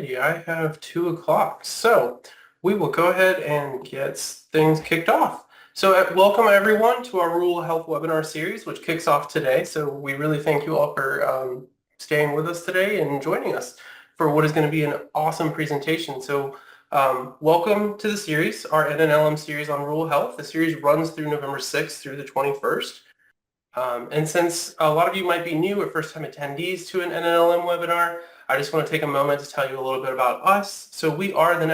Alrighty, I have 2 o'clock. So we will go ahead and get things kicked off. So welcome everyone to our Rural Health webinar series, which kicks off today. So we really thank you all for staying with us today and joining us for what is going to be an awesome presentation. So welcome to the series, our NNLM series on rural health. The series runs through November 6th through the 21st. And since a lot of you might be new or first-time attendees to an NNLM webinar, I just want to take a moment to tell you a little bit about us. So we are the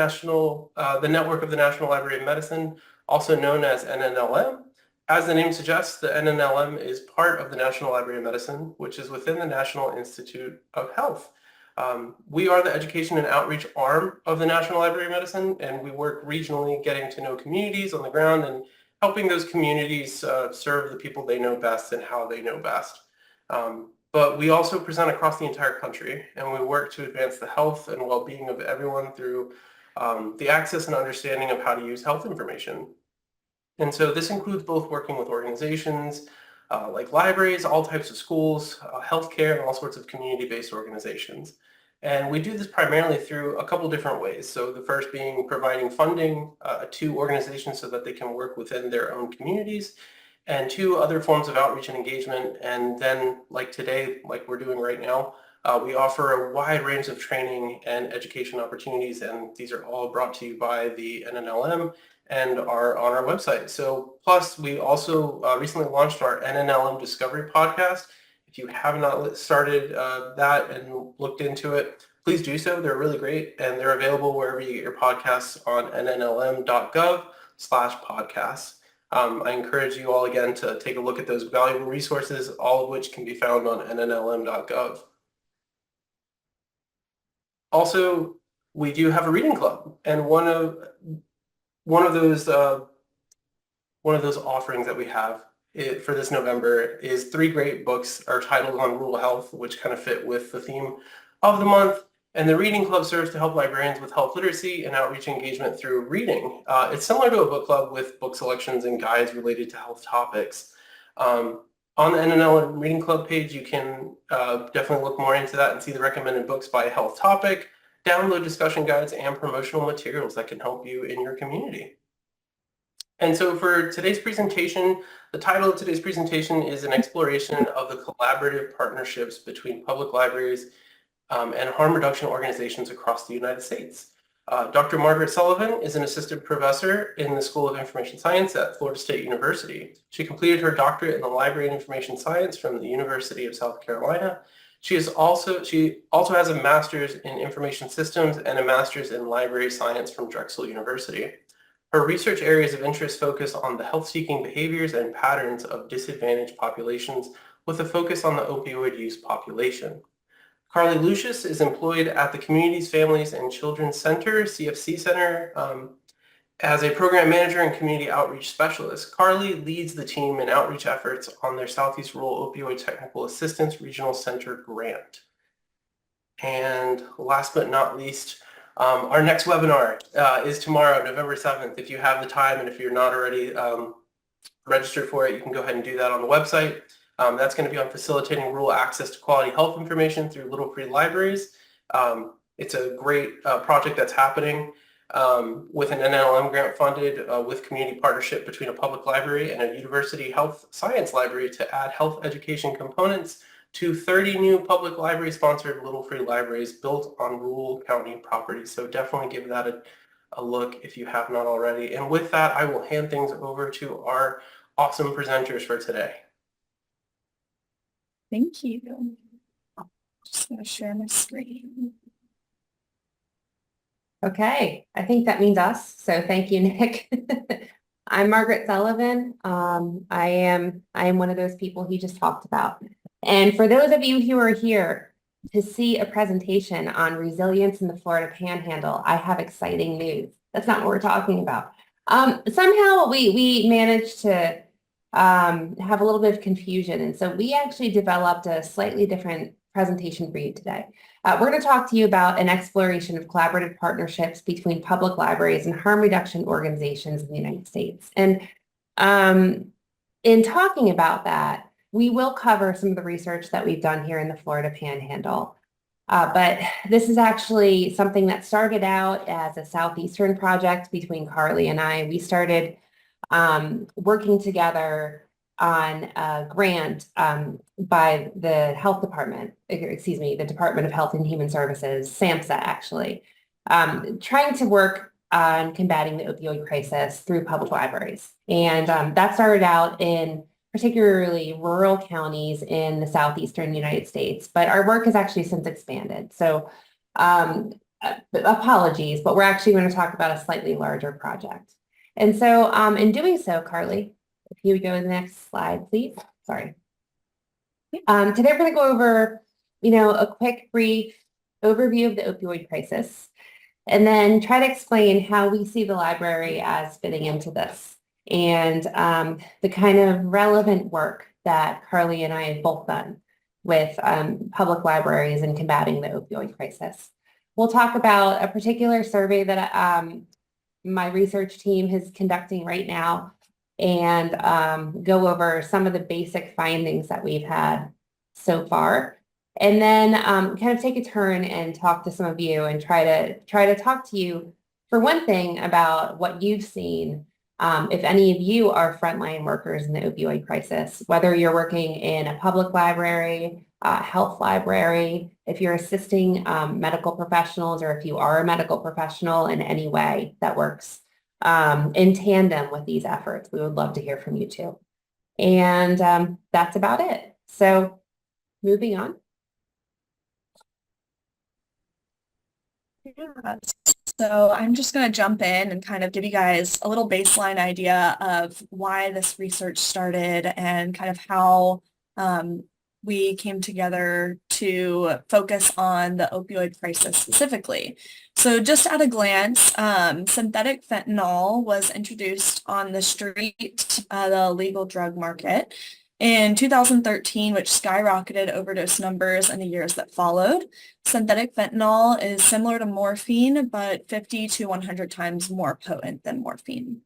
network of the National Library of Medicine, also known as NNLM. As the name suggests, the NNLM is part of the National Library of Medicine, which is within the National Institute of Health. We are the education and outreach arm of the National Library of Medicine, and we work regionally, getting to know communities on the ground and helping those communities serve the people they know best and how they know best. But we also present across the entire country, and we work to advance the health and well-being of everyone through the access and understanding of how to use health information. And so this includes both working with organizations like libraries, all types of schools, healthcare, and all sorts of community-based organizations. And we do this primarily through a couple different ways. So the first being providing funding to organizations so that they can work within their own communities, and two, other forms of outreach and engagement. And then like today, like we're doing right now, we offer a wide range of training and education opportunities, and these are all brought to you by the NNLM and are on our website. So plus we also recently launched our NNLM Discovery podcast. If you have not started that and looked into it, please do so. They're really great, and they're available wherever you get your podcasts on nnlm.gov/podcasts. I encourage you all again to take a look at those valuable resources, all of which can be found on nnlm.gov. Also, we do have a reading club, and one of those offerings that we have for this November is 3 great books are titled on rural health, which kind of fit with the theme of the month. And the Reading Club serves to help librarians with health literacy and outreach engagement through reading. It's similar to a book club with book selections and guides related to health topics. On the NNL Reading Club page, you can definitely look more into that and see the recommended books by health topic, download discussion guides, and promotional materials that can help you in your community. And so for today's presentation, the title of today's presentation is an exploration of the collaborative partnerships between public libraries and harm reduction organizations across the United States. Dr. Margaret Sullivan is an assistant professor in the School of Information Science at Florida State University. She completed her doctorate in the Library and Information Science from the University of South Carolina. She also has a master's in information systems and a master's in library science from Drexel University. Her research areas of interest focus on the health-seeking behaviors and patterns of disadvantaged populations with a focus on the opioid use population. Carly Lucius is employed at the Communities, Families, and Children's Center, CFC Center, as a program manager and community outreach specialist. Carly leads the team in outreach efforts on their Southeast Rural Opioid Technical Assistance Regional Center grant. And last but not least, our next webinar is tomorrow, November 7th. If you have the time and if you're not already registered for it, you can go ahead and do that on the website. That's going to be on facilitating rural access to quality health information through Little Free Libraries. It's a great project that's happening with an NLM grant funded with community partnership between a public library and a university health science library to add health education components to 30 new public library-sponsored Little Free Libraries built on rural county property. So definitely give that a look if you have not already. And with that, I will hand things over to our awesome presenters for today. Thank you. Just going to share my screen. Okay, I think that means us. So thank you, Nick. I'm Margaret Sullivan. I am one of those people he just talked about. And for those of you who are here to see a presentation on resilience in the Florida Panhandle, I have exciting news. That's not what we're talking about. Somehow we managed to have a little bit of confusion. And so we actually developed a slightly different presentation for you today. We're going to talk to you about an exploration of collaborative partnerships between public libraries and harm reduction organizations in the United States. And in talking about that, we will cover some of the research that we've done here in the Florida Panhandle. But this is actually something that started out as a Southeastern project between Carly and I. We started working together on a grant by the health department, excuse me, the Department of Health and Human Services, SAMHSA actually, trying to work on combating the opioid crisis through public libraries. And that started out in particularly rural counties in the southeastern United States, but our work has actually since expanded. So apologies, but we're actually going to talk about a slightly larger project. And so in doing so, Carly, if you would go to the next slide, please. Sorry. Today we're going to go over, a quick, brief overview of the opioid crisis, and then try to explain how we see the library as fitting into this and the kind of relevant work that Carly and I have both done with public libraries in combating the opioid crisis. We'll talk about a particular survey that my research team is conducting right now and go over some of the basic findings that we've had so far. And then kind of take a turn and talk to some of you and try to talk to you, for one thing, about what you've seen. If any of you are frontline workers in the opioid crisis, whether you're working in a public library, health library, if you're assisting medical professionals, or if you are a medical professional in any way that works in tandem with these efforts, we would love to hear from you too. And that's about it. So moving on. Yeah. So I'm just going to jump in and kind of give you guys a little baseline idea of why this research started and kind of how we came together to focus on the opioid crisis specifically. So just at a glance, synthetic fentanyl was introduced on the street, the legal drug market, in 2013, which skyrocketed overdose numbers in the years that followed. Synthetic fentanyl is similar to morphine, but 50 to 100 times more potent than morphine.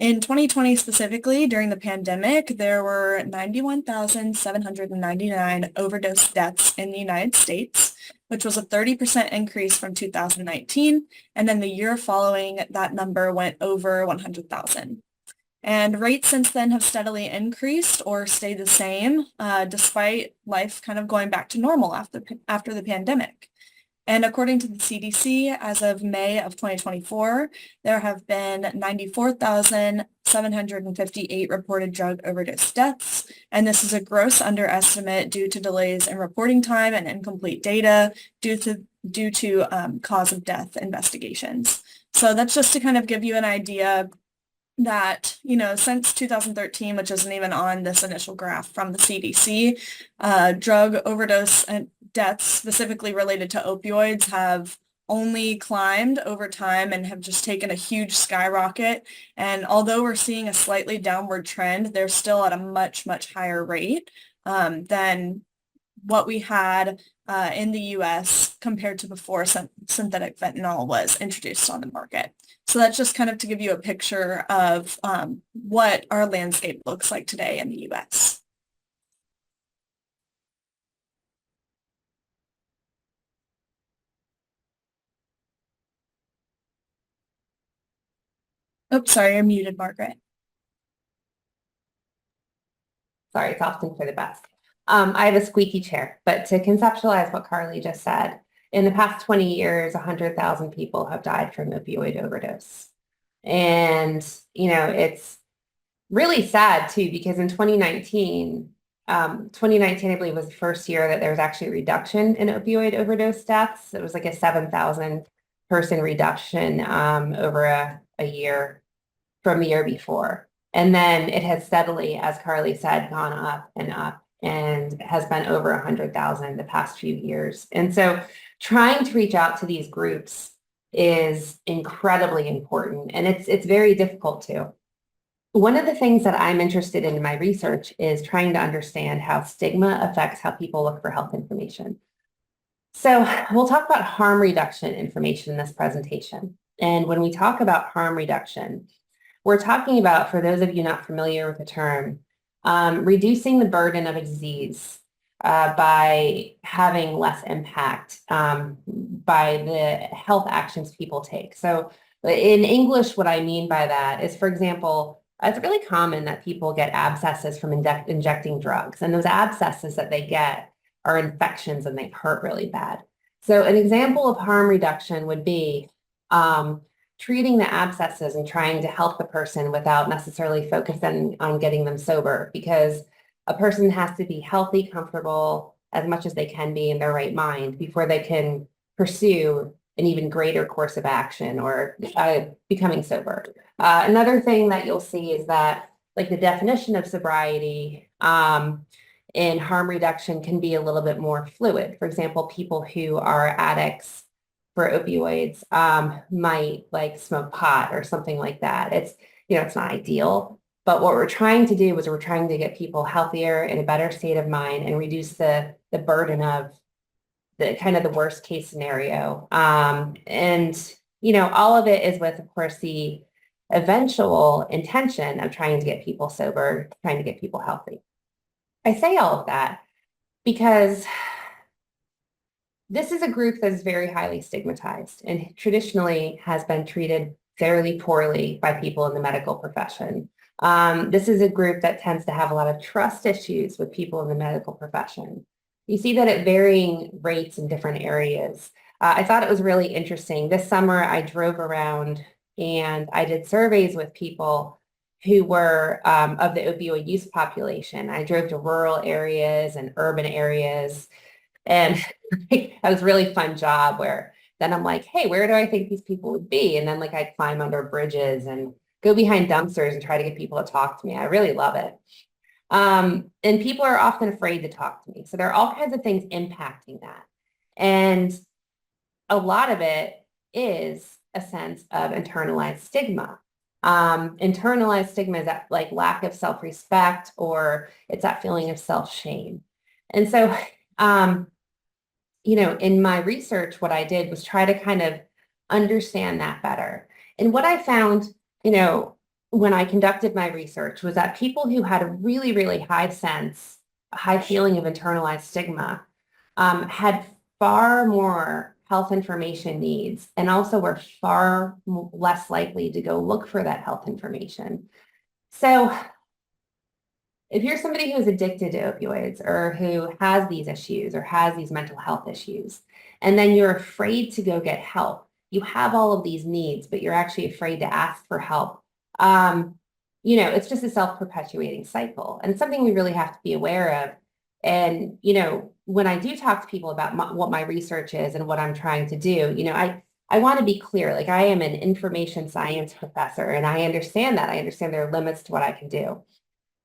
In 2020 specifically, during the pandemic, there were 91,799 overdose deaths in the United States, which was a 30% increase from 2019. And then the year following, that number went over 100,000. And rates since then have steadily increased or stayed the same, despite life kind of going back to normal after the pandemic. And according to the CDC, as of May of 2024, there have been 94,758 reported drug overdose deaths. And this is a gross underestimate due to delays in reporting time and incomplete data due to cause of death investigations. So that's just to kind of give you an idea that, since 2013, which isn't even on this initial graph from the CDC, drug overdose and deaths specifically related to opioids have only climbed over time and have just taken a huge skyrocket. And although we're seeing a slightly downward trend, they're still at a much, much higher rate than what we had in the US compared to before synthetic fentanyl was introduced on the market. So that's just kind of to give you a picture of what our landscape looks like today in the US. Oops, sorry, you're muted, Margaret. Sorry, it's often for the best. I have a squeaky chair, but to conceptualize what Carly just said, in the past 20 years, 100,000 people have died from opioid overdose. And, it's really sad too, because in 2019, I believe, was the first year that there was actually a reduction in opioid overdose deaths. It was like a 7,000 person reduction over a year from the year before. And then it has steadily, as Carly said, gone up and has been over 100,000 the past few years. And so trying to reach out to these groups is incredibly important, and it's very difficult too. One of the things that I'm interested in my research is trying to understand how stigma affects how people look for health information. So we'll talk about harm reduction information in this presentation. And when we talk about harm reduction, we're talking about, for those of you not familiar with the term, reducing the burden of a disease by having less impact by the health actions people take. So in English, what I mean by that is, for example, it's really common that people get abscesses from injecting drugs, and those abscesses that they get are infections and they hurt really bad. So an example of harm reduction would be treating the abscesses and trying to help the person without necessarily focusing on getting them sober, because a person has to be healthy, comfortable, as much as they can be in their right mind before they can pursue an even greater course of action or becoming sober. Another thing that you'll see is that, like, the definition of sobriety in harm reduction can be a little bit more fluid. For example, people who are addicts for opioids might like smoke pot or something like that. It's, it's not ideal, but what we're trying to do is we're trying to get people healthier, in a better state of mind, and reduce the burden of the kind of the worst case scenario. And, all of it is with, of course, the eventual intention of trying to get people sober, trying to get people healthy. I say all of that because this is a group that is very highly stigmatized and traditionally has been treated fairly poorly by people in the medical profession. This is a group that tends to have a lot of trust issues with people in the medical profession. You see that at varying rates in different areas. I thought it was really interesting. This summer, I drove around and I did surveys with people who were of the opioid use population. I drove to rural areas and urban areas, and that was a really fun job where then I'm like, hey, where do I think these people would be? And then like I climb under bridges and go behind dumpsters and try to get people to talk to me. I really love it. And people are often afraid to talk to me. So there are all kinds of things impacting that. And a lot of it is a sense of internalized stigma. Internalized stigma is that like lack of self-respect, or it's that feeling of self-shame. And so, in my research, what I did was try to kind of understand that better. And what I found, when I conducted my research, was that people who had a really, really high feeling of internalized stigma had far more health information needs, and also were far less likely to go look for that health information. So if you're somebody who is addicted to opioids, or who has these issues or has these mental health issues, and then you're afraid to go get help, you have all of these needs, but you're actually afraid to ask for help. It's just a self-perpetuating cycle, and something we really have to be aware of. And, when I do talk to people about what my research is and what I'm trying to do, I want to be clear, like I am an information science professor, and I understand that. I understand there are limits to what I can do.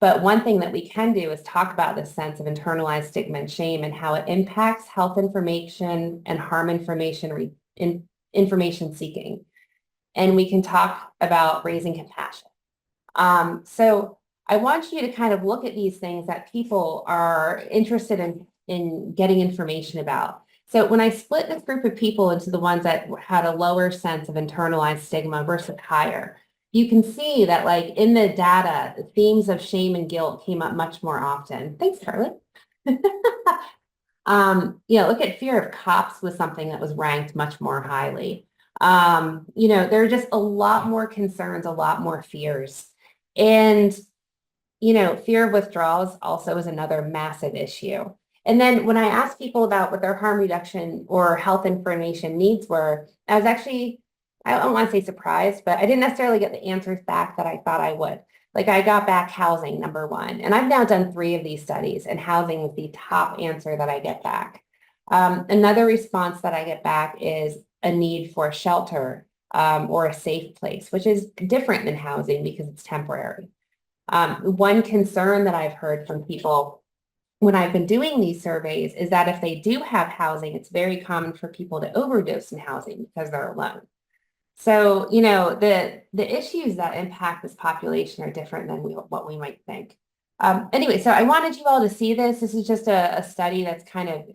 But one thing that we can do is talk about this sense of internalized stigma and shame and how it impacts health information and harm information information seeking. And we can talk about raising compassion. So I want you to kind of look at these things that people are interested in getting information about. So when I split this group of people into the ones that had a lower sense of internalized stigma versus higher, you can see that, like, in the data, the themes of shame and guilt came up much more often. Thanks, Charlotte. Look at fear of cops was something that was ranked much more highly. There are just a lot more concerns, a lot more fears. And, fear of withdrawals also is another massive issue. And then when I asked people about what their harm reduction or health information needs were, I was actually, I don't want to say surprised, but I didn't necessarily get the answers back that I thought I would. Like, I got back housing, number one, and I've now done 3 of these studies, and housing is the top answer that I get back. Another response that I get back is a need for shelter or a safe place, which is different than housing because it's temporary. One concern that I've heard from people when I've been doing these surveys is that if they do have housing, it's very common for people to overdose in housing because they're alone. So, the issues that impact this population are different than what we might think. Anyway, so I wanted you all to see this. This is just a study that's kind of,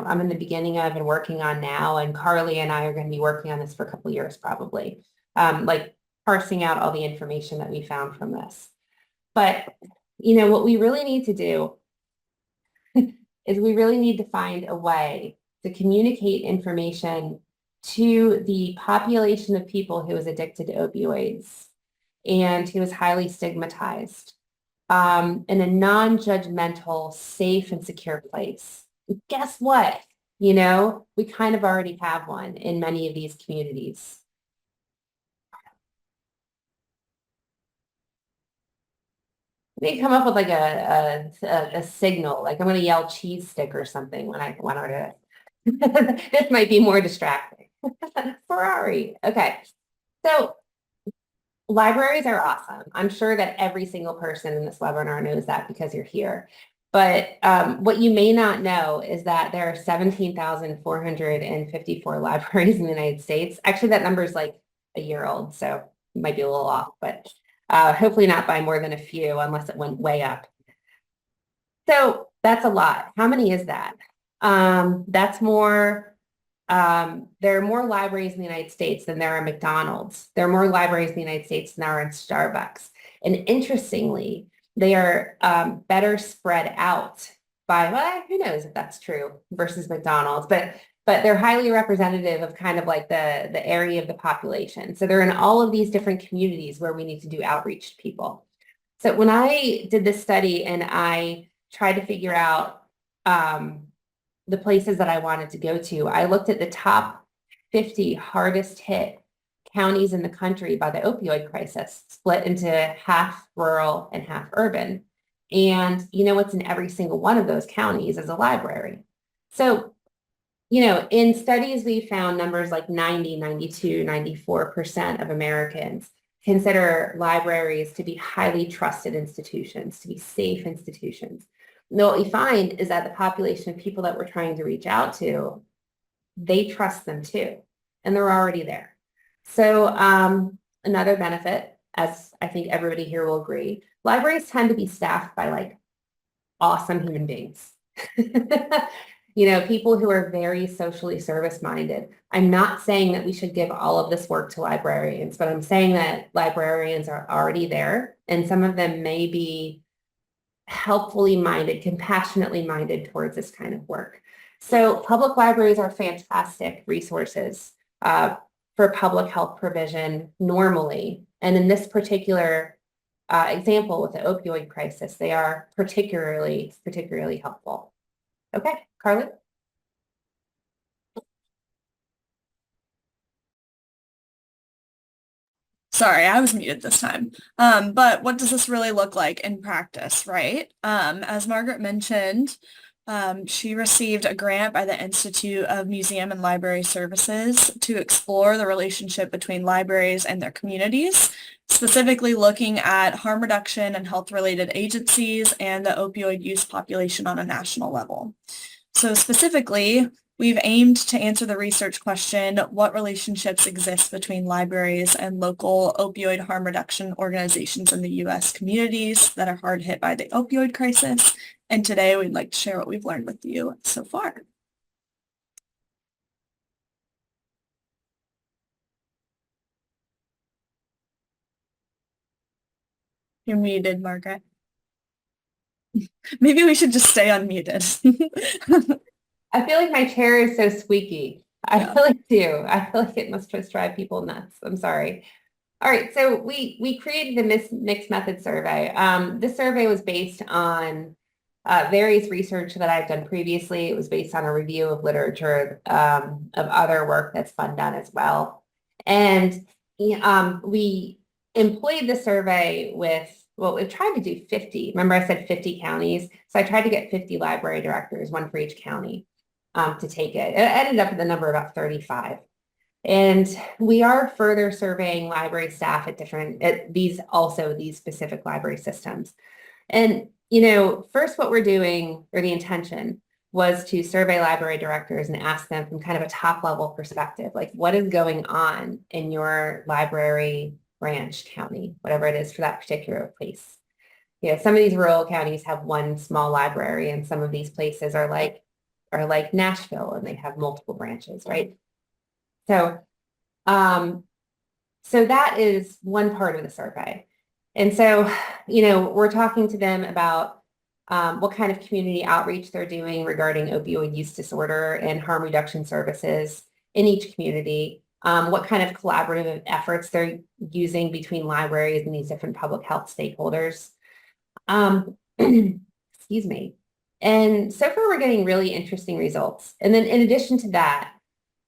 I'm in the beginning of and working on now, and Carly and I are going to be working on this for a couple of years probably, like parsing out all the information that we found from this. But, what we really need to do is we really need to find a way to communicate information to the population of people who is addicted to opioids and who is highly stigmatized in a non-judgmental, safe, and secure place. And guess what? You know, we kind of already have one in many of these communities. They come up with like a signal, like I'm going to yell cheese stick or something when I want to. This might be more distracting. Ferrari. Okay. So libraries are awesome. I'm sure that every single person in this webinar knows that because you're here. But what you may not know is that there are 17,454 libraries in the United States. Actually, that number is like a year old, so it might be a little off, but hopefully not by more than a few unless it went way up. So that's a lot. How many is that? That's more, there are more libraries in the United States than there are McDonald's. There are more libraries in the United States than there are in Starbucks. And interestingly, they are better spread out by, well, who knows if that's true versus McDonald's, but they're highly representative of kind of like the area of the population. So they're in all of these different communities where we need to do outreach to people. So when I did this study and I tried to figure out the places that I wanted to go to, I looked at the top 50 hardest hit counties in the country by the opioid crisis, split into half rural and half urban. And you know what's in every single one of those counties is a library. So, you know, in studies, we found numbers like 90, 92, 94% of Americans consider libraries to be highly trusted institutions, to be safe institutions. And what we find is that the population of people that we're trying to reach out to, they trust them too, and they're already there. So another benefit, as I think everybody here will agree, libraries tend to be staffed by like awesome human beings. You know, people who are very socially service-minded. I'm not saying that we should give all of this work to librarians, but I'm saying that librarians are already there, and some of them may be helpfully minded, compassionately minded towards this kind of work. So public libraries are fantastic resources for public health provision normally. And in this particular example with the opioid crisis, they are particularly helpful. Okay, Carly? Sorry, I was muted this time. But what does this really look like in practice, right? As Margaret mentioned, she received a grant by the Institute of Museum and Library Services to explore the relationship between libraries and their communities, specifically looking at harm reduction and health-related agencies and the opioid use population on a national level. So specifically, we've aimed to answer the research question, what relationships exist between libraries and local opioid harm reduction organizations in the U.S. communities that are hard hit by the opioid crisis? And today we'd like to share what we've learned with you so far. You're muted, Margaret. Maybe we should just stay unmuted. I feel like my chair is so squeaky. I really do. I feel like it must just drive people nuts. I'm sorry. All right, so we created the mixed method survey. This survey was based on various research that I've done previously. It was based on a review of literature of other work that's been done as well. And we employed the survey with, well, we tried to do 50. Remember I said 50 counties? So I tried to get 50 library directors, one for each county, to take it. It ended up with a number about 35. And we are further surveying library staff at these specific library systems. And, you know, first what we're doing, or the intention, was to survey library directors and ask them from kind of a top level perspective, like what is going on in your library branch, county, whatever it is for that particular place. You know, some of these rural counties have one small library, and some of these places are like Nashville, and they have multiple branches, right? So, so that is one part of the survey. And so, you know, we're talking to them about what kind of community outreach they're doing regarding opioid use disorder and harm reduction services in each community, what kind of collaborative efforts they're using between libraries and these different public health stakeholders. Excuse me. And so far, we're getting really interesting results. And then in addition to that,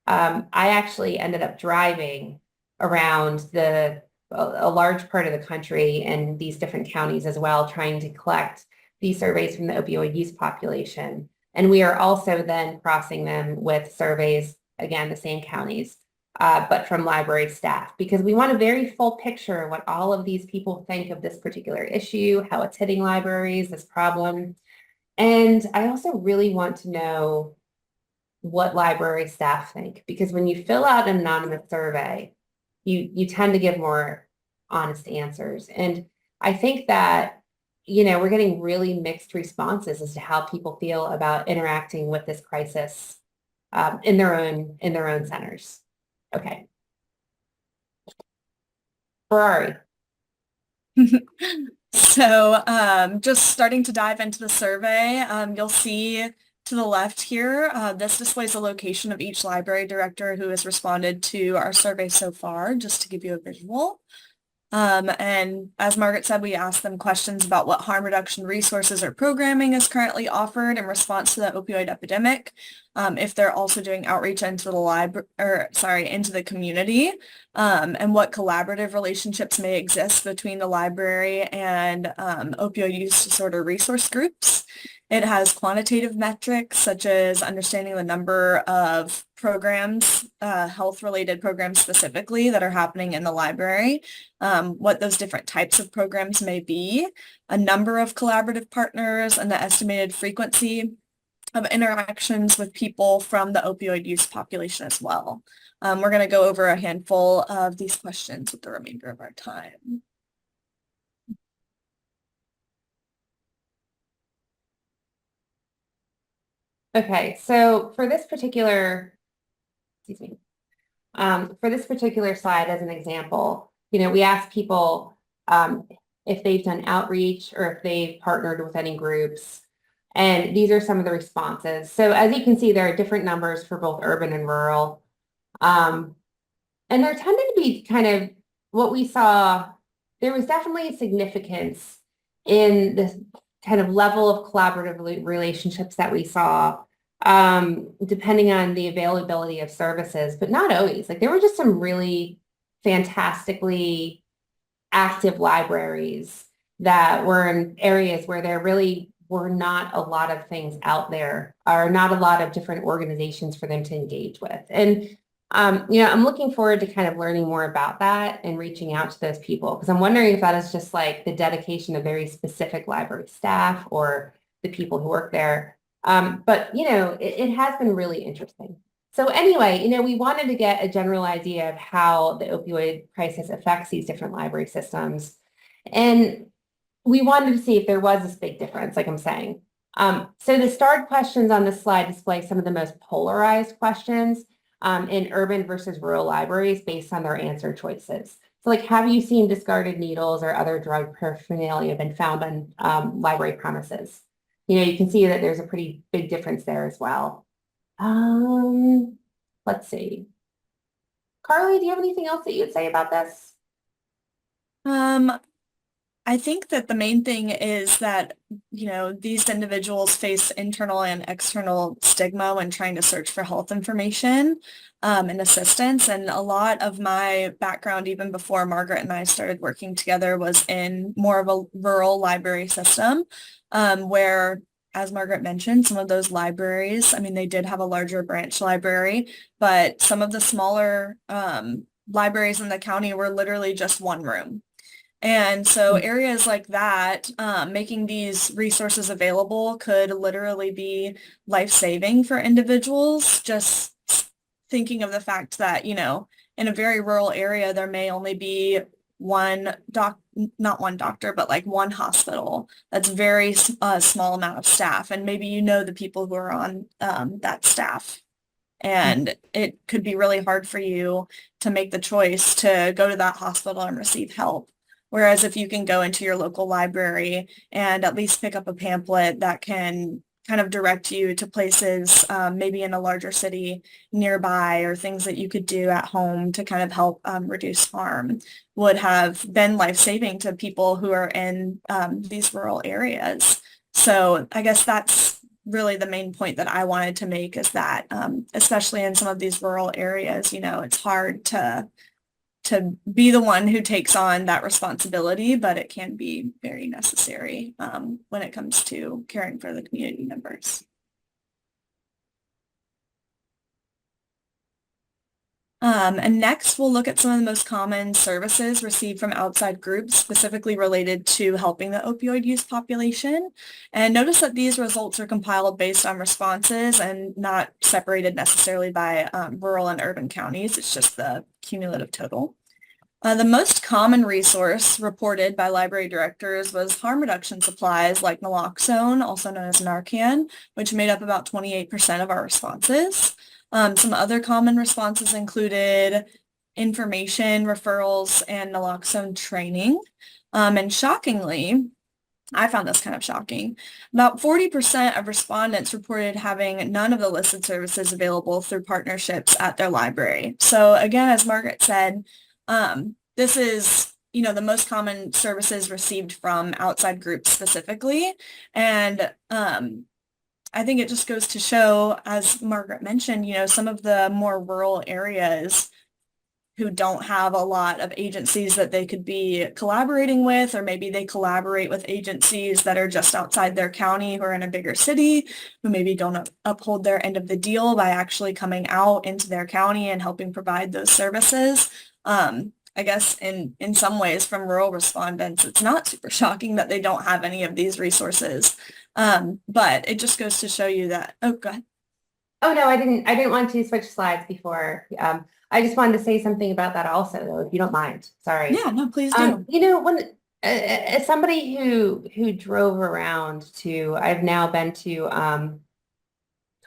I actually ended up driving around a large part of the country and these different counties as well, trying to collect these surveys from the opioid use population. And we are also then crossing them with surveys, again, the same counties, but from library staff, because we want a very full picture of what all of these people think of this particular issue, how it's hitting libraries, this problem. And I also really want to know what library staff think, because when you fill out an anonymous survey, you tend to give more honest answers. And I think that, we're getting really mixed responses as to how people feel about interacting with this crisis in their own centers. Okay. Ferrari. So just starting to dive into the survey, you'll see to the left here, this displays the location of each library director who has responded to our survey so far, just to give you a visual. And as Margaret said, we asked them questions about what harm reduction resources or programming is currently offered in response to the opioid epidemic, if they're also doing outreach into the community, and what collaborative relationships may exist between the library and opioid use disorder resource groups. It has quantitative metrics such as understanding the number of programs, health-related programs specifically, that are happening in the library, what those different types of programs may be, a number of collaborative partners, and the estimated frequency of interactions with people from the opioid use population as well. We're going to go over a handful of these questions with the remainder of our time. Okay, so for this particular, slide as an example, we asked people if they've done outreach or if they've partnered with any groups. And these are some of the responses. So as you can see, there are different numbers for both urban and rural. And there tended to be kind of what we saw, there was definitely a significance in the kind of level of collaborative relationships that we saw, depending on the availability of services, but not always. Like there were just some really fantastically active libraries that were in areas where there really were not a lot of things out there, or not a lot of different organizations for them to engage with. And I'm looking forward to kind of learning more about that and reaching out to those people, because I'm wondering if that is just like the dedication of very specific library staff or the people who work there. But it has been really interesting. So anyway, we wanted to get a general idea of how the opioid crisis affects these different library systems. And we wanted to see if there was this big difference, like I'm saying. So the starred questions on this slide display some of the most polarized questions in urban versus rural libraries based on their answer choices. So like, have you seen discarded needles or other drug paraphernalia been found on library premises? You can see that there's a pretty big difference there as well. Let's see. Carly, do you have anything else that you would say about this? I think that the main thing is that, these individuals face internal and external stigma when trying to search for health information and assistance. And a lot of my background, even before Margaret and I started working together, was in more of a rural library system where, as Margaret mentioned, some of those libraries, they did have a larger branch library, but some of the smaller libraries in the county were literally just one room. And so areas like that, making these resources available could literally be life-saving for individuals. Just thinking of the fact that, in a very rural area, there may only be not one doctor, but like one hospital that's very small amount of staff. And maybe the people who are on that staff. And it could be really hard for you to make the choice to go to that hospital and receive help Whereas if you can go into your local library and at least pick up a pamphlet that can kind of direct you to places, maybe in a larger city nearby, or things that you could do at home to kind of help reduce harm, would have been life-saving to people who are in these rural areas. So I guess that's really the main point that I wanted to make, is that especially in some of these rural areas, it's hard to be the one who takes on that responsibility, but it can be very necessary when it comes to caring for the community members. And next, we'll look at some of the most common services received from outside groups, specifically related to helping the opioid use population. And notice that these results are compiled based on responses and not separated necessarily by rural and urban counties. It's just the cumulative total. The most common resource reported by library directors was harm reduction supplies like naloxone, also known as Narcan, which made up about 28% of our responses. Some other common responses included information, referrals, and naloxone training. And shockingly, I found this kind of shocking, about 40% of respondents reported having none of the listed services available through partnerships at their library. So again, as Margaret said, this is, the most common services received from outside groups specifically. And I think it just goes to show, as Margaret mentioned, some of the more rural areas who don't have a lot of agencies that they could be collaborating with, or maybe they collaborate with agencies that are just outside their county who are in a bigger city, who maybe don't uphold their end of the deal by actually coming out into their county and helping provide those services. I guess in some ways, from rural respondents, it's not super shocking that they don't have any of these resources. But it just goes to show you that, oh, go ahead. Oh, no, I didn't want to switch slides before. I just wanted to say something about that also, though, if you don't mind. Sorry. Yeah, no, please do. When as somebody who drove around I've now been to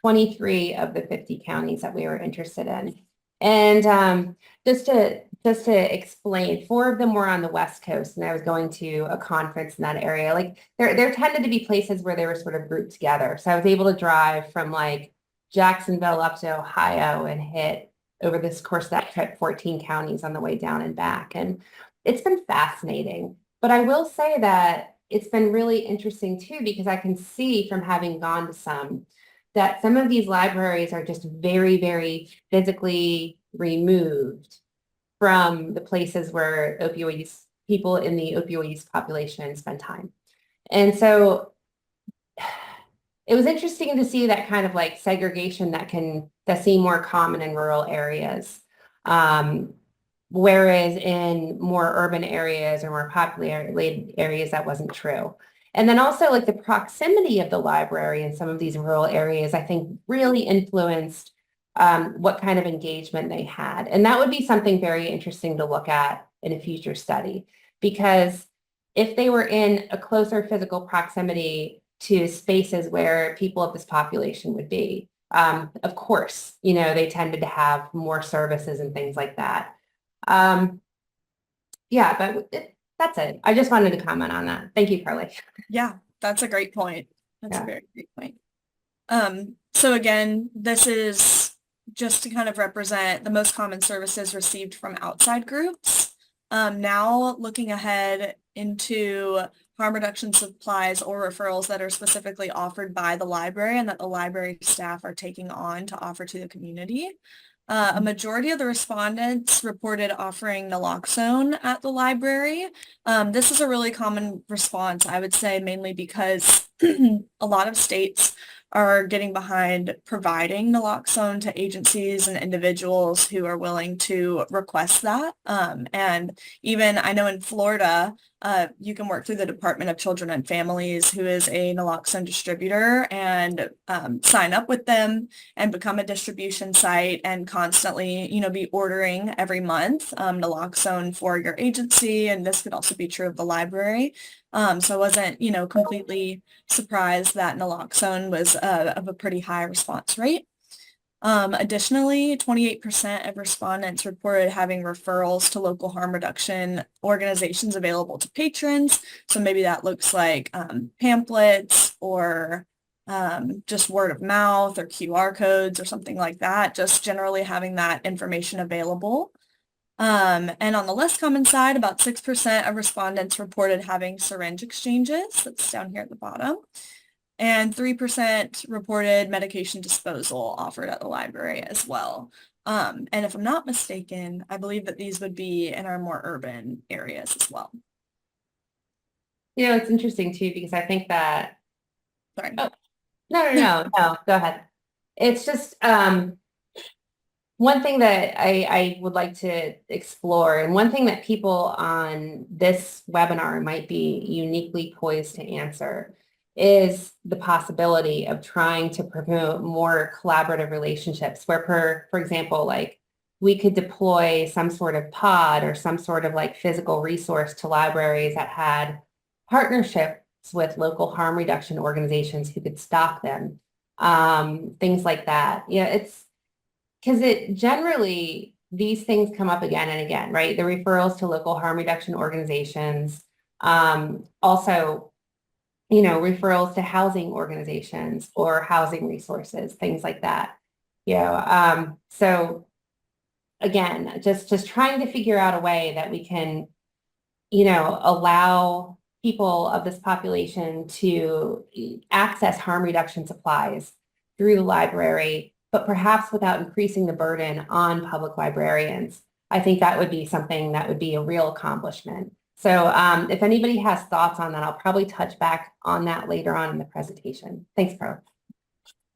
23 of the 50 counties that we were interested in. And just to explain, 4 of them were on the West Coast, and I was going to a conference in that area. Like there tended to be places where they were sort of grouped together. So I was able to drive from like Jacksonville up to Ohio and hit over this course of that trip 14 counties on the way down and back. And it's been fascinating. But I will say that it's been really interesting too, because I can see from having gone to some that some of these libraries are just very, very physically removed from the places where people in the opioid use population spend time. And so it was interesting to see that kind of like segregation that seem more common in rural areas. Whereas in more urban areas or more populated areas, that wasn't true. And then also like the proximity of the library in some of these rural areas, I think really influenced what kind of engagement they had. And that would be something very interesting to look at in a future study, because if they were in a closer physical proximity to spaces where people of this population would be, of course, they tended to have more services and things like that. Yeah, but that's it. I just wanted to comment on that. Thank you, Carly. Yeah, that's a great point. That's a very great point. So again, this is just to kind of represent the most common services received from outside groups. Now looking ahead into harm reduction supplies or referrals that are specifically offered by the library and that the library staff are taking on to offer to the community. A majority of the respondents reported offering naloxone at the library. This is a really common response, I would say, mainly because a lot of states are getting behind providing naloxone to agencies and individuals who are willing to request that. And even I know in Florida, you can work through the Department of Children and Families, who is a naloxone distributor, and sign up with them and become a distribution site and constantly, be ordering every month naloxone for your agency. And this could also be true of the library. So I wasn't, completely surprised that naloxone was of a pretty high response rate. Additionally, 28% of respondents reported having referrals to local harm reduction organizations available to patrons. So maybe that looks like pamphlets or just word of mouth or QR codes or something like that, just generally having that information available. And on the less common side, about 6% of respondents reported having syringe exchanges. That's down here at the bottom. And 3% reported medication disposal offered at the library as well. And if I'm not mistaken, I believe that these would be in our more urban areas as well. You know, it's interesting too, because I think that, Sorry. oh, no, go ahead. It's just, one thing that I would like to explore, and one thing that people on this webinar might be uniquely poised to answer, is the possibility of trying to promote more collaborative relationships where, for example, like we could deploy some sort of pod or some sort of like physical resource to libraries that had partnerships with local harm reduction organizations who could stock them, things like that. Yeah, it's because it generally, these things come up again and again, right? The referrals to local harm reduction organizations, also, you know, referrals to housing organizations or housing resources, things like that. You know, so again, just trying to figure out a way that we can, you know, allow people of this population to access harm reduction supplies through the library, but perhaps without increasing the burden on public librarians. I think that would be something that would be a real accomplishment. So if anybody has thoughts on that, I'll probably touch back on that later on in the presentation. Thanks, Carla.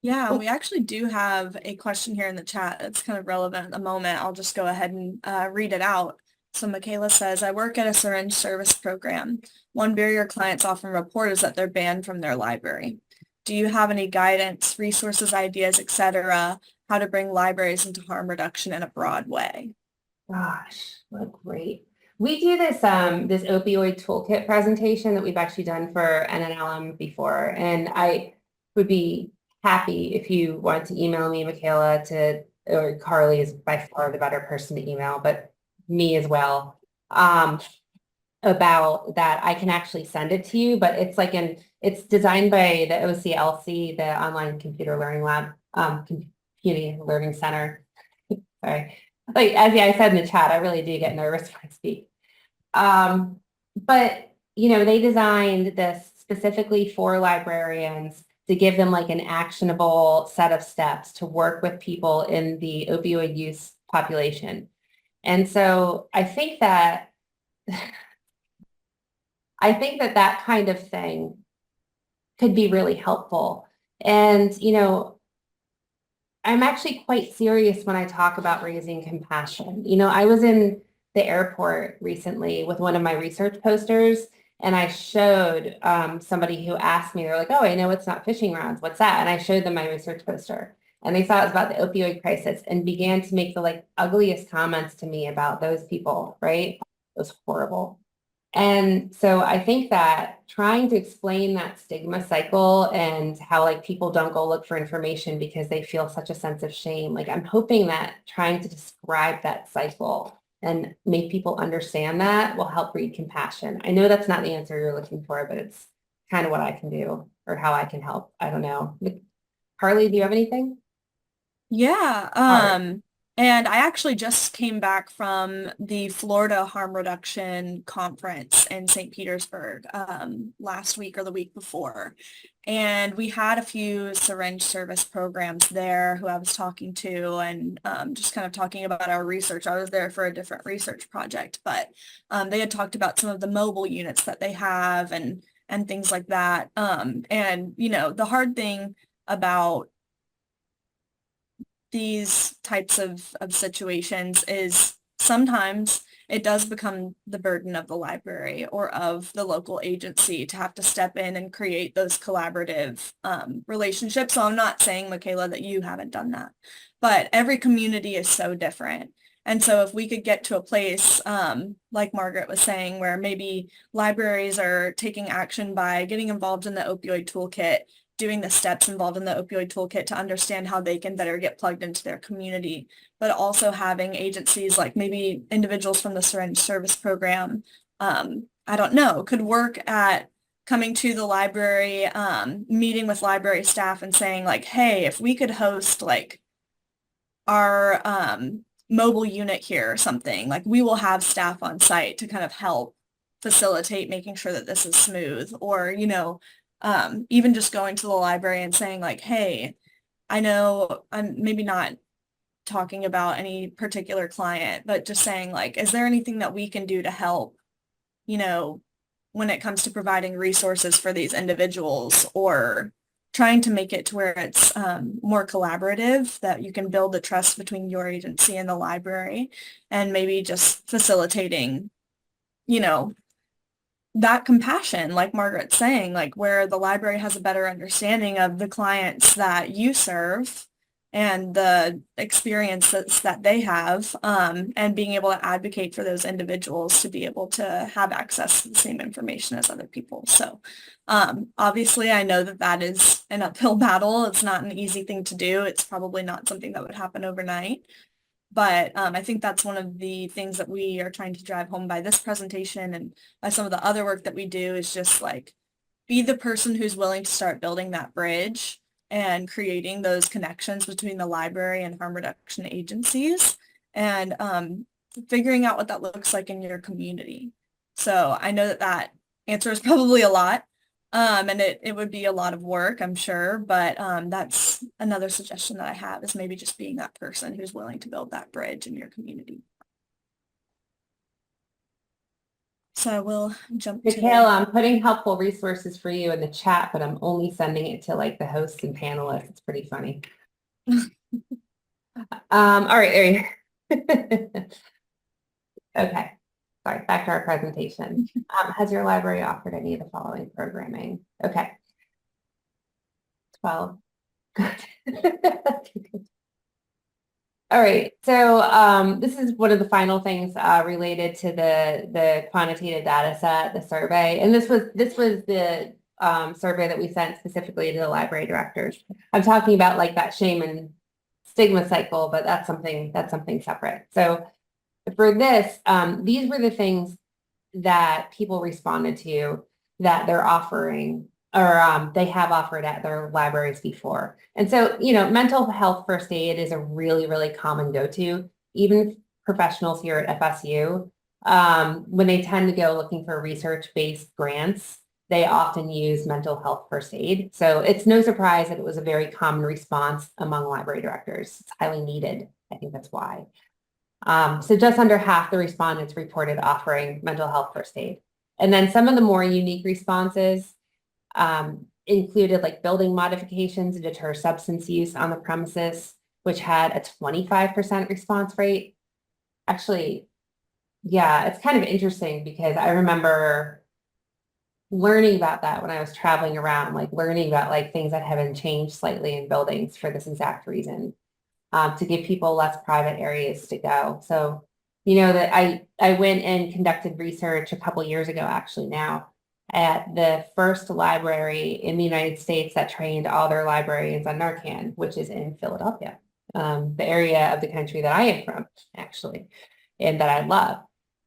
Yeah, we actually do have a question here in the chat that's kind of relevant at the moment. I'll just go ahead and read it out. So Michaela says, I work at a syringe service program. One barrier clients often report is that they're banned from their library. Do you have any guidance, resources, ideas, etc., how to bring libraries into harm reduction in a broad way? Gosh, what great. We do this this opioid toolkit presentation that we've actually done for NNLM before, and I would be happy if you want to email me, Michaela, or Carly is by far the better person to email, but me as well, about that. I can actually send it to you, but it's like it's designed by the OCLC, the Online Computer Learning Lab, Computing Learning Center. Sorry. Like, as I said in the chat, I really do get nervous when I speak. But, you know, they designed this specifically for librarians to give them like an actionable set of steps to work with people in the opioid use population. And so I think that that kind of thing could be really helpful. And, you know, I'm actually quite serious when I talk about raising compassion. You know, I was in the airport recently with one of my research posters, and I showed somebody who asked me, they're like, oh, I know it's not fishing rounds. What's that? And I showed them my research poster, and they thought it was about the opioid crisis and began to make the like ugliest comments to me about those people, right? It was horrible. And so I think that trying to explain that stigma cycle and how like people don't go look for information because they feel such a sense of shame, like I'm hoping that trying to describe that cycle and make people understand that will help breed compassion. I know that's not the answer you're looking for, but it's kind of what I can do or how I can help. I don't know. Carly, do you have anything? Yeah, and I actually just came back from the Florida Harm Reduction Conference in St. Petersburg last week or the week before. And we had a few syringe service programs there who I was talking to and just kind of talking about our research. I was there for a different research project, but they had talked about some of the mobile units that they have and things like that. And, you know, the hard thing about these types of situations is sometimes it does become the burden of the library or of the local agency to have to step in and create those collaborative relationships. So I'm not saying, Michaela, that you haven't done that, but every community is so different. And so if we could get to a place, like Margaret was saying, where maybe libraries are taking action by getting involved in the opioid toolkit doing the steps involved in the opioid toolkit to understand how they can better get plugged into their community, but also having agencies like maybe individuals from the syringe service program, I don't know, could work at coming to the library, meeting with library staff and saying like, hey, if we could host like our mobile unit here or something, like we will have staff on site to kind of help facilitate making sure that this is smooth, or, you know, even just going to the library and saying like, hey, I know I'm maybe not talking about any particular client, but just saying like, is there anything that we can do to help, you know, when it comes to providing resources for these individuals, or trying to make it to where it's more collaborative, that you can build the trust between your agency and the library, and maybe just facilitating, you know, that compassion, like Margaret's saying, like where the library has a better understanding of the clients that you serve and the experiences that they have, and being able to advocate for those individuals to be able to have access to the same information as other people. So obviously, I know that that is an uphill battle. It's not an easy thing to do. It's probably not something that would happen overnight. But I think that's one of the things that we are trying to drive home by this presentation and by some of the other work that we do, is just like be the person who's willing to start building that bridge and creating those connections between the library and harm reduction agencies, and figuring out what that looks like in your community. So I know that that answer is probably a lot. And it would be a lot of work, I'm sure, but that's another suggestion that I have, is maybe just being that person who's willing to build that bridge in your community. So I will jump to Michaela, I'm putting helpful resources for you in the chat, but I'm only sending it to like the hosts and panelists. It's pretty funny. All right, there you Okay. Sorry, back to our presentation. Has your library offered any of the following programming? Okay. 12. Good. All right, so this is one of the final things related to the quantitative data set, the survey, and this was the survey that we sent specifically to the library directors. I'm talking about like that shame and stigma cycle, but that's something separate. So for this, these were the things that people responded to that they're offering, or they have offered at their libraries before. And so, you know, mental health first aid is a really, really common go-to. Even professionals here at FSU, when they tend to go looking for research-based grants, they often use mental health first aid. So it's no surprise that it was a very common response among library directors. It's highly needed. I think that's why. So just under half the respondents reported offering mental health first aid. And then some of the more unique responses included like building modifications to deter substance use on the premises, which had a 25% response rate. Actually, yeah, it's kind of interesting because I remember learning about that when I was traveling around, like learning about like things that have been changed slightly in buildings for this exact reason, to give people less private areas to go. So, you know, that I went and conducted research a couple years ago, actually now, at the first library in the United States that trained all their librarians on Narcan, which is in Philadelphia, the area of the country that I am from, actually, and that I love.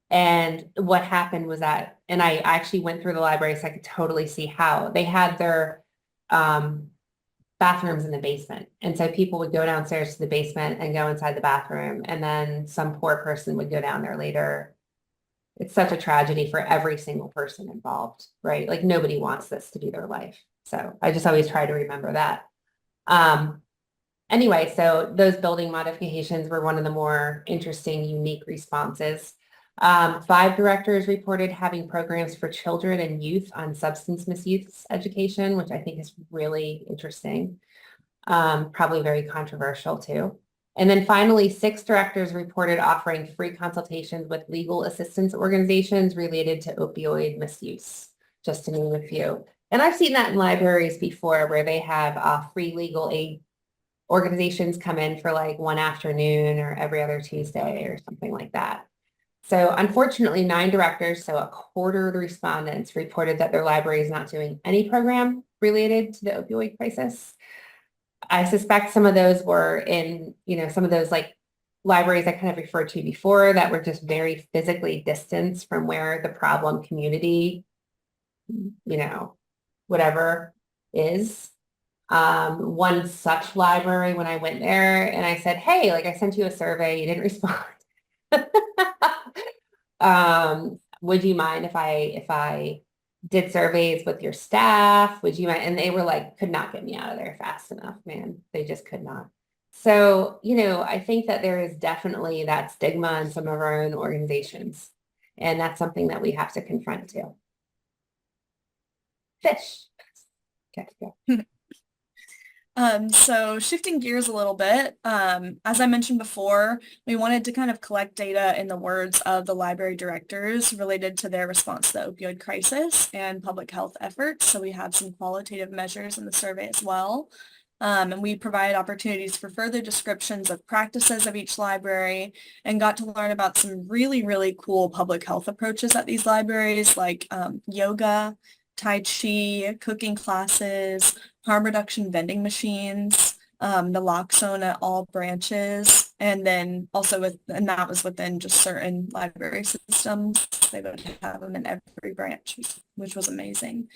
And what happened was that, and I actually went through the library so I could totally see how they had their bathrooms in the basement. And so people would go downstairs to the basement and go inside the bathroom, and then some poor person would go down there later. It's such a tragedy for every single person involved, right? Like nobody wants this to be their life. So I just always try to remember that. Anyway, so those building modifications were one of the more interesting, unique responses. 5 directors reported having programs for children and youth on substance misuse education, which I think is really interesting. Probably very controversial too. And then finally, 6 directors reported offering free consultations with legal assistance organizations related to opioid misuse, just to name a few. And I've seen that in libraries before where they have free legal aid organizations come in for like one afternoon or every other Tuesday or something like that. So unfortunately, 9 directors, so a quarter of the respondents, reported that their library is not doing any program related to the opioid crisis. I suspect some of those were in, some of those like libraries I kind of referred to before that were just very physically distanced from where the problem community, whatever is. One such library, when I went there and I said, hey, like I sent you a survey, you didn't respond. Would you mind if I did surveys with your staff? Would you mind? And they were like, could not get me out of there fast enough, man. They just could not. So, I think that there is definitely that stigma in some of our own organizations. And that's something that we have to confront too. Fish. Okay, go. So shifting gears a little bit, as I mentioned before, we wanted to kind of collect data in the words of the library directors related to their response to the opioid crisis and public health efforts. So we have some qualitative measures in the survey as well. And we provide opportunities for further descriptions of practices of each library and got to learn about some really, really cool public health approaches at these libraries like yoga, Tai Chi, cooking classes, harm reduction vending machines, the naloxone at all branches, and then also and that was within just certain library systems. They would have them in every branch, which was amazing.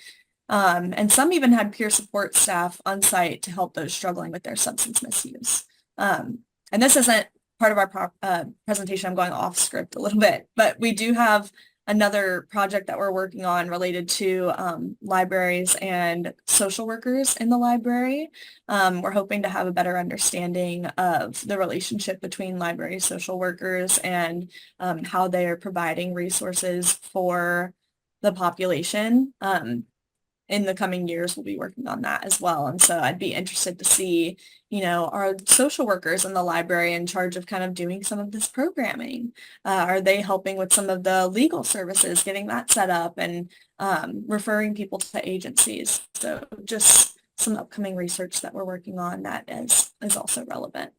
And some even had peer support staff on site to help those struggling with their substance misuse. And this isn't part of our presentation. I'm going off script a little bit, but we do have another project that we're working on related to libraries and social workers in the library. We're hoping to have a better understanding of the relationship between library social workers and how they are providing resources for the population. In the coming years, we'll be working on that as well. And so I'd be interested to see, are social workers in the library in charge of kind of doing some of this programming? Are they helping with some of the legal services, getting that set up and referring people to agencies? So just some upcoming research that we're working on that is also relevant.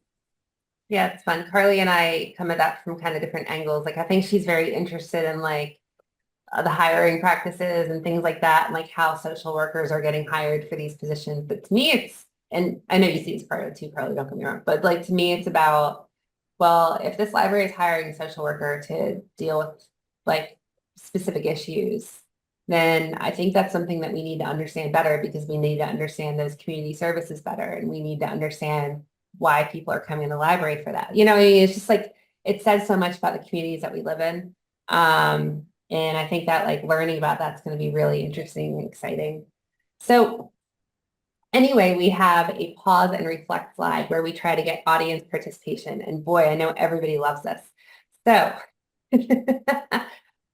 Yeah, it's fun. Carly and I come at that from kind of different angles. Like I think she's very interested in like the hiring practices and things like that, and like how social workers are getting hired for these positions. But to me, and I know you see it's part of it too, Carly, don't get me wrong, but like to me, it's about, well, if this library is hiring a social worker to deal with like specific issues, then I think that's something that we need to understand better because we need to understand those community services better. And we need to understand why people are coming to the library for that. It's just like, it says so much about the communities that we live in. And I think that like learning about that's going to be really interesting and exciting. So anyway, we have a pause and reflect slide where we try to get audience participation. And boy, I know everybody loves this. So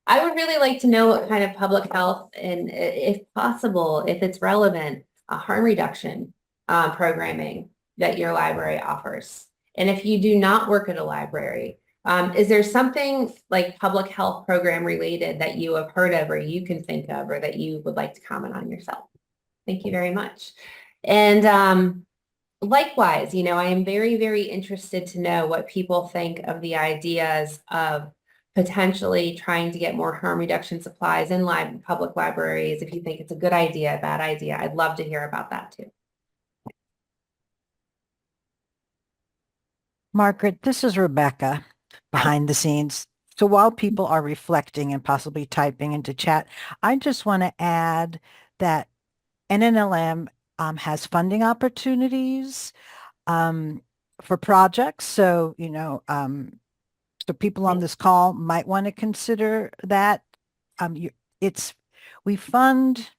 I would really like to know what kind of public health and if possible, if it's relevant, harm reduction programming that your library offers. And if you do not work at a library, is there something like public health program related that you have heard of or you can think of or that you would like to comment on yourself? Thank you very much. And likewise, I am very, very interested to know what people think of the ideas of potentially trying to get more harm reduction supplies in public libraries. If you think it's a good idea, a bad idea, I'd love to hear about that too. Margaret, this is Rebecca behind the scenes. So while people are reflecting and possibly typing into chat, I just want to add that NNLM has funding opportunities for projects. So, so people on this call might want to consider that. We fund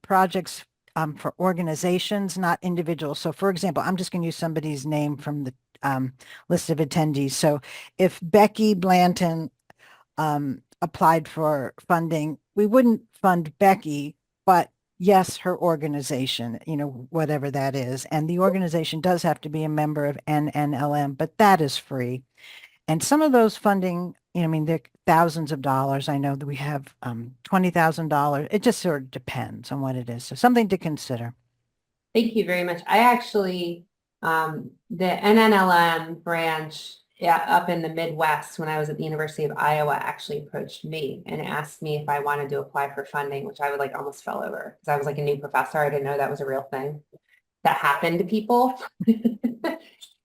projects for organizations, not individuals. So for example, I'm just going to use somebody's name from the list of attendees. So if Becky Blanton applied for funding, we wouldn't fund Becky, but yes, her organization, whatever that is. And the organization does have to be a member of NNLM, but that is free. And some of those funding, they're thousands of dollars. I know that we have $20,000. It just sort of depends on what it is. So something to consider. Thank you very much. I actually, the NNLM branch up in the Midwest when I was at the University of Iowa actually approached me and asked me if I wanted to apply for funding, which I would like almost fell over because I was like a new professor. I didn't know that was a real thing that happened to people.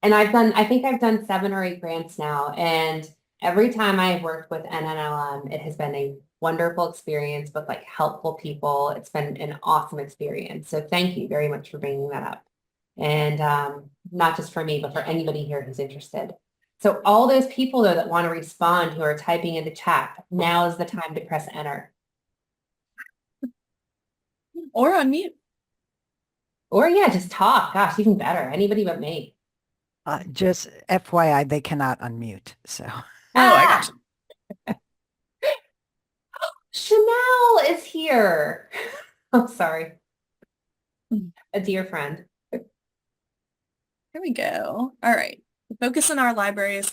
And I think I've done 7 or 8 grants now. And every time I've worked with NNLM, it has been a wonderful experience with like helpful people. It's been an awesome experience. So thank you very much for bringing that up. And not just for me, but for anybody here who's interested. So all those people though that want to respond who are typing into chat, now is the time to press enter. Or unmute. Or yeah, just talk. Gosh, even better. Anybody but me. Just FYI, they cannot unmute. So Oh, I got you. Chanel is here. I'm sorry. Hmm. A dear friend. Here we go. All right. The focus in our library is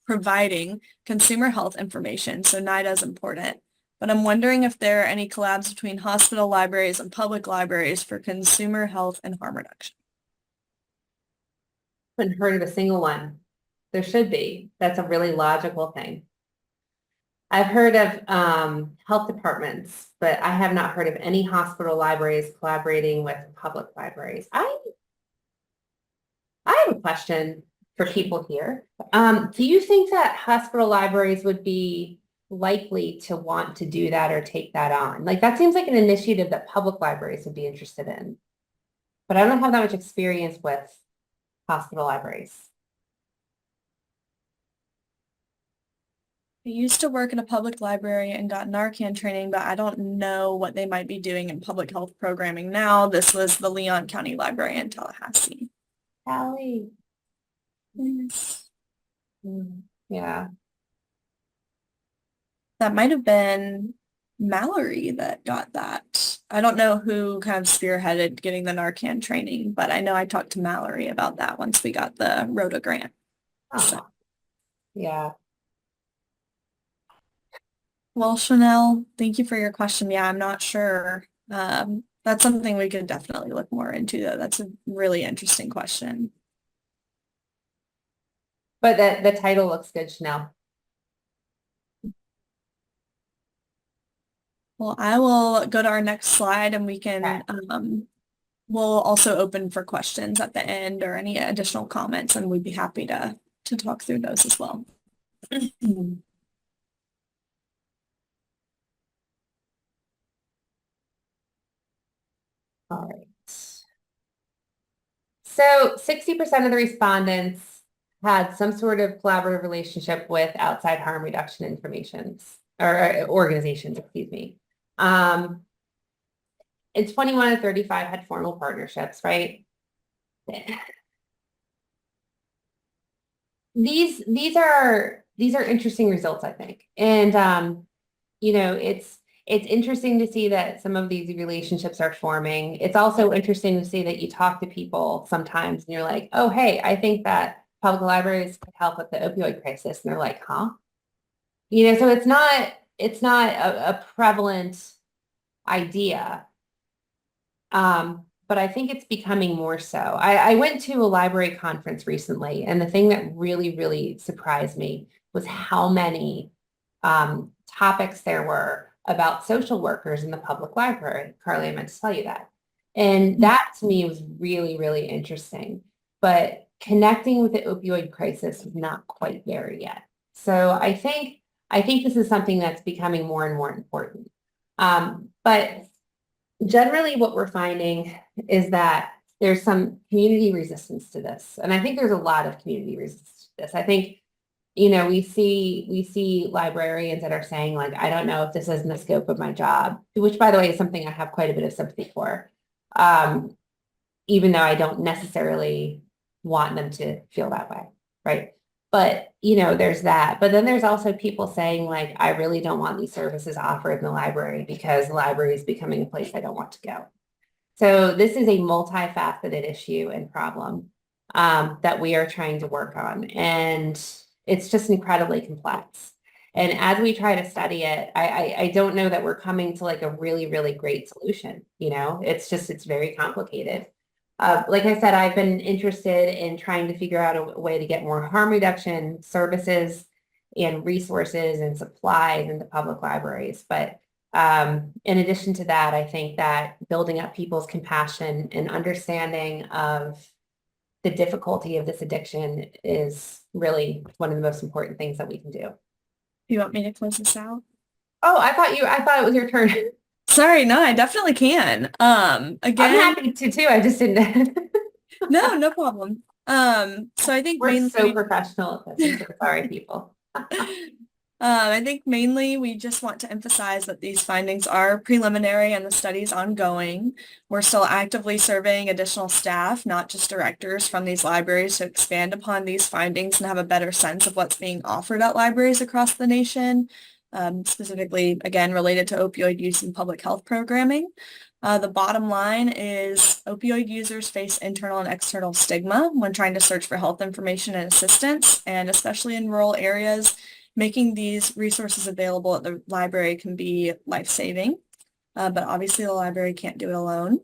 providing consumer health information, so NIDA is important. But I'm wondering if there are any collabs between hospital libraries and public libraries for consumer health and harm reduction. Haven't heard of a single one. There should be. That's a really logical thing. I've heard of health departments, but I have not heard of any hospital libraries collaborating with public libraries. I have a question for people here. Do you think that hospital libraries would be likely to want to do that or take that on? Like that seems like an initiative that public libraries would be interested in. But I don't have that much experience with hospital libraries. I used to work in a public library and got Narcan training, but I don't know what they might be doing in public health programming now. This was the Leon County Library in Tallahassee. Allie. Yes. Yeah. That might have been Mallory that got that. I don't know who kind of spearheaded getting the Narcan training, but I know I talked to Mallory about that once we got the Rhoda grant. Oh. So. Yeah. Well, Chanel, thank you for your question. Yeah, I'm not sure. That's something we could definitely look more into, though. That's a really interesting question. But the title looks good, Chanel. Well, I will go to our next slide and we can, we'll also open for questions at the end or any additional comments, and we'd be happy to talk through those as well. All right. So 60% of the respondents had some sort of collaborative relationship with outside harm reduction or organizations, excuse me. And 21 of 35 had formal partnerships, right? These are interesting results, I think. And you know, it's interesting to see that some of these relationships are forming. It's also interesting to see that you talk to people sometimes and you're like, oh, hey, I think that public libraries could help with the opioid crisis. And they're like, huh? You know, so it's not a prevalent idea. But I think it's becoming more so. I went to a library conference recently, and the thing that really, really surprised me was how many topics there were about social workers in the public library. Carly, I meant to tell you that. And that to me was really, really interesting. But connecting with the opioid crisis is not quite there yet. So I think this is something that's becoming more and more important. But generally what we're finding is that there's some community resistance to this. And I think there's a lot of community resistance to this. I think, you know, we see librarians that are saying like, I don't know if this is in the scope of my job, which by the way is something I have quite a bit of sympathy for, even though I don't necessarily want them to feel that way, right? But, you know, there's that. But then there's also people saying like, I really don't want these services offered in the library because the library is becoming a place I don't want to go. So this is a multifaceted issue and problem that we are trying to work on. And it's just incredibly complex. And as we try to study it, I don't know that we're coming to like a really, really great solution. You know, it's very complicated. Like I said, I've been interested in trying to figure out a way to get more harm reduction services and resources and supplies into public libraries. But in addition to that, I think that building up people's compassion and understanding of the difficulty of this addiction is really one of the most important things that we can do. You want me to close this out? Oh, I thought it was your turn. Sorry, no, I definitely can. I'm Again, happy to too. I just didn't. no problem. So I think We're so mainly, professional at this. I'm so sorry, people. I think mainly we just want to emphasize that these findings are preliminary and the study is ongoing. We're still actively surveying additional staff, not just directors from these libraries, to expand upon these findings and have a better sense of what's being offered at libraries across the nation, specifically, again, related to opioid use and public health programming. The bottom line is opioid users face internal and external stigma when trying to search for health information and assistance, and especially in rural areas, making these resources available at the library can be life-saving, but obviously the library can't do it alone.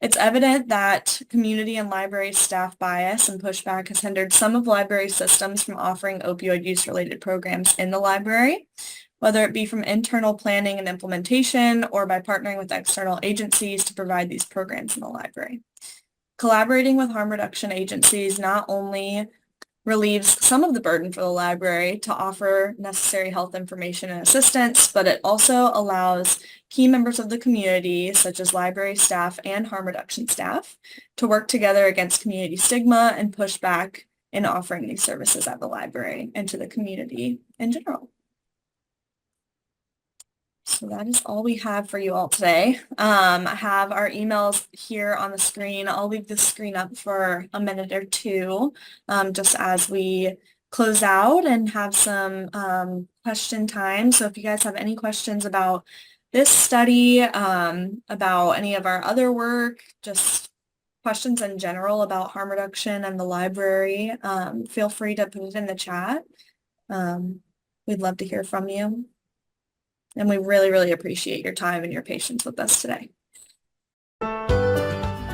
It's evident that community and library staff bias and pushback has hindered some of library systems from offering opioid use-related programs in the library, whether it be from internal planning and implementation or by partnering with external agencies to provide these programs in the library. Collaborating with harm reduction agencies not only relieves some of the burden for the library to offer necessary health information and assistance, but it also allows key members of the community, such as library staff and harm reduction staff, to work together against community stigma and push back in offering these services at the library and to the community in general. So that is all we have for you all today. I have our emails here on the screen. I'll leave the screen up for a minute or two, just as we close out and have some question time. So if you guys have any questions about this study, about any of our other work, just questions in general about harm reduction and the library, feel free to put it in the chat. We'd love to hear from you. And we really, really appreciate your time and your patience with us today.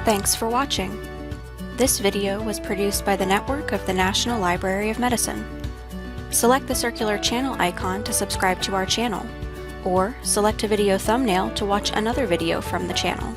Thanks for watching. This video was produced by the network of the National Library of Medicine. Select the circular channel icon to subscribe to our channel, or select a video thumbnail to watch another video from the channel.